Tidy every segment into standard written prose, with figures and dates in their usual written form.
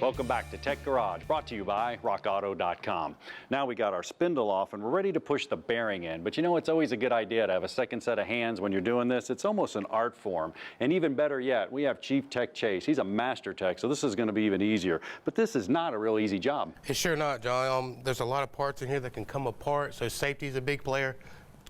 Welcome back to Tech Garage, brought to you by RockAuto.com. Now we got our spindle off and we're ready to push the bearing in. But you know, it's always a good idea to have a second set of hands when you're doing this. It's almost an art form. And even better yet, we have Chief Tech Chase. He's a master tech, so this is going to be even easier. But this is not a real easy job. It's sure not, John. There's a lot of parts in here that can come apart, so safety is a big player.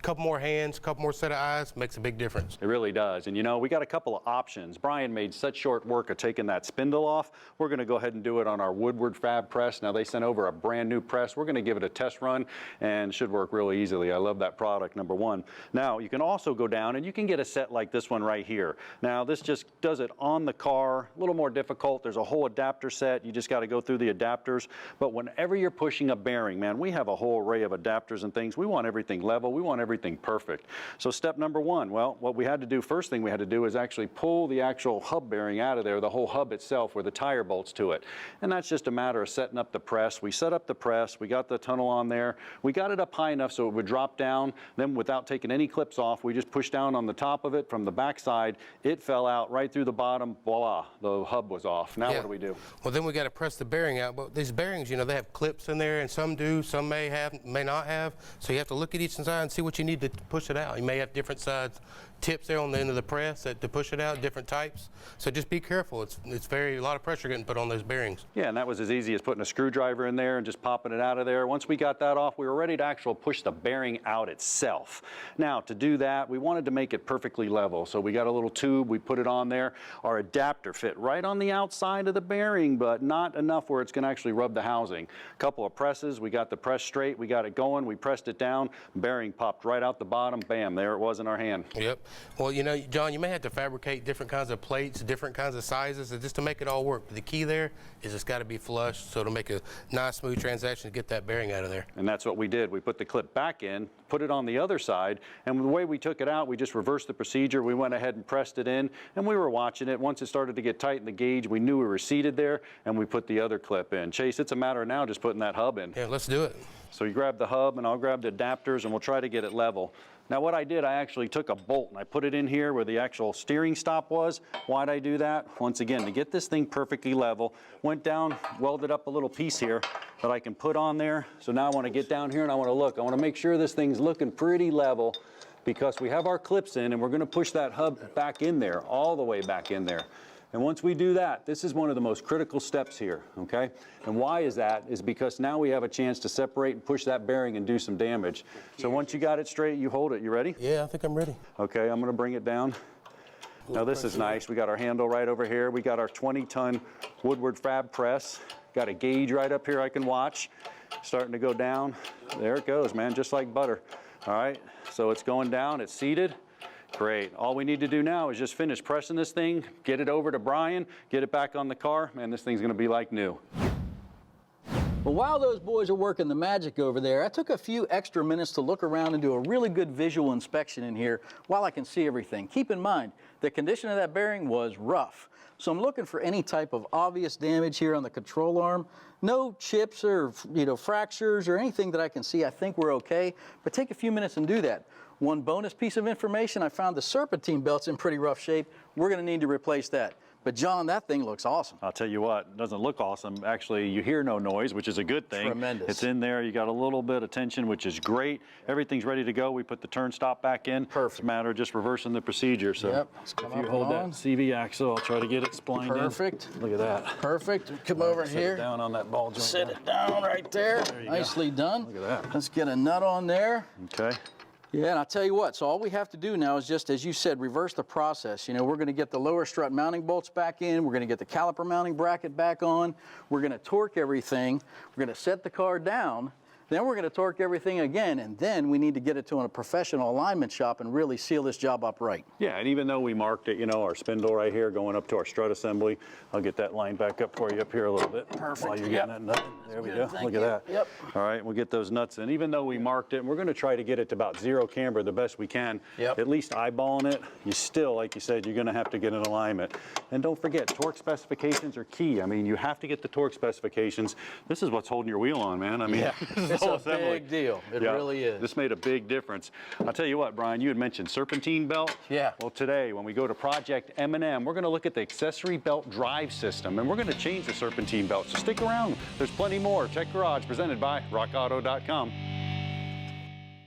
Couple more hands, couple more set of eyes makes a big difference. It really does. And you know, we got a couple of options. Brian made such short work of taking that spindle off. We're going to go ahead and do it on our Woodward Fab press. Now they sent over a brand new press. We're going to give it a test run and should work really easily. I love that product, number one. Now you can also go down and you can get a set like this one right here. Now this just does it on the car, a little more difficult. There's a whole adapter set. You just got to go through the adapters. But whenever you're pushing a bearing, man, we have a whole array of adapters and things. We want everything level. We want everything perfect. So step number one, well, what we had to do, first thing we had to do is actually pull the actual hub bearing out of there, the whole hub itself with the tire bolts to it. And that's just a matter of setting up the press. We set up the press, we got the tunnel on there, we got it up high enough so it would drop down. Then without taking any clips off, we just pushed down on the top of it from the back side. It fell out right through the bottom, voila, the hub was off. Now what do we do? Well, then we got to press the bearing out. But these bearings, you know, they have clips in there, and some do, some may have, may not have. So you have to look at each side and see what you need to push it out. You may have different size tips there on the end of the press to push it out, different types. So just be careful. It's a lot of pressure getting put on those bearings. Yeah, and that was as easy as putting a screwdriver in there and just popping it out of there. Once we got that off, we were ready to actually push the bearing out itself. Now, to do that, we wanted to make it perfectly level. So we got a little tube, we put it on there. Our adapter fit right on the outside of the bearing, but not enough where it's going to actually rub the housing. A couple of presses, we got the press straight, we got it going, we pressed it down, bearing popped right out the bottom, bam, there it was in our hand. Yep. Well, you know, John, you may have to fabricate different kinds of plates, different kinds of sizes, just to make it all work. But the key there is it's got to be flush, so to make a nice, smooth transaction to get that bearing out of there. And that's what we did. We put the clip back in, put it on the other side, and the way we took it out, we just reversed the procedure. We went ahead and pressed it in, and we were watching it. Once it started to get tight in the gauge, we knew we were seated there, and we put the other clip in. Chase, it's a matter of now just putting that hub in. Yeah, let's do it. So you grab the hub, and I'll grab the adapters, and we'll try to get it level. Now what I did, I actually took a bolt and I put it in here where the actual steering stop was. Why'd I do that? Once again, to get this thing perfectly level, went down, welded up a little piece here that I can put on there. So now I want to get down here and I want to look. I want to make sure this thing's looking pretty level because we have our clips in and we're going to push that hub back in there, all the way back in there. And once we do that, this is one of the most critical steps here, okay? And why is that? Is because now we have a chance to separate and push that bearing and do some damage. So once you got it straight, you hold it. You ready? Yeah, I think I'm ready. Okay, I'm gonna bring it down. Now this is nice. We got our handle right over here. We got our 20-ton Woodward Fab press. Got a gauge right up here I can watch. Starting to go down. There it goes, man, just like butter. All right, so it's going down, it's seated. Great. All we need to do now is just finish pressing this thing, get it over to Brian, get it back on the car, and this thing's going to be like new. Well, while those boys are working the magic over there, I took a few extra minutes to look around and do a really good visual inspection in here while I can see everything. Keep in mind, the condition of that bearing was rough. So I'm looking for any type of obvious damage here on the control arm. No chips or fractures or anything that I can see. I think we're okay, but take a few minutes and do that. One bonus piece of information, I found the serpentine belt's in pretty rough shape. We're gonna need to replace that. But John, that thing looks awesome. I'll tell you what, it doesn't look awesome. Actually, you hear no noise, which is a good thing. Tremendous. It's in there, you got a little bit of tension, which is great. Everything's ready to go. We put the turn stop back in. Perfect. It's a matter of just reversing the procedure. So yep. if you hold that CV axle, I'll try to get it splined in. Perfect. Look at that. Perfect. Come over Set here. it down on that ball joint. Sit it down right there. Nicely done. Look at that. Let's get a nut on there. Okay. Yeah, and I'll tell you what, so all we have to do now is just, as you said, reverse the process. You know, we're going to get the lower strut mounting bolts back in. We're going to get the caliper mounting bracket back on. We're going to torque everything. We're going to set the car down. Then we're going to torque everything again, and then we need to get it to a professional alignment shop and really seal this job up right. Yeah, and even though we marked it, you know, our spindle right here going up to our strut assembly, I'll get that line back up for you up here a little bit. Perfect. While you're getting that nut in. There we go. Thank Look you. at that. Yep. All right, we'll get those nuts in. Even though we marked it, and we're going to try to get it to about zero camber the best we can. Yep. At least eyeballing it, you still, like you said, you're going to have to get an alignment. And don't forget, torque specifications are key. I mean, you have to get the torque specifications. This is what's holding your wheel on, man. I mean, yeah. this is It's whole a assembly. big deal. It Yeah, really is. This made a big difference. I'll tell you what, Brian, you had mentioned serpentine belt. Yeah. Well, today, when we go to Project M&M, we're going to look at the accessory belt drive system, and we're going to change the serpentine belt. So stick around. There's plenty more. Tech Garage, presented by RockAuto.com.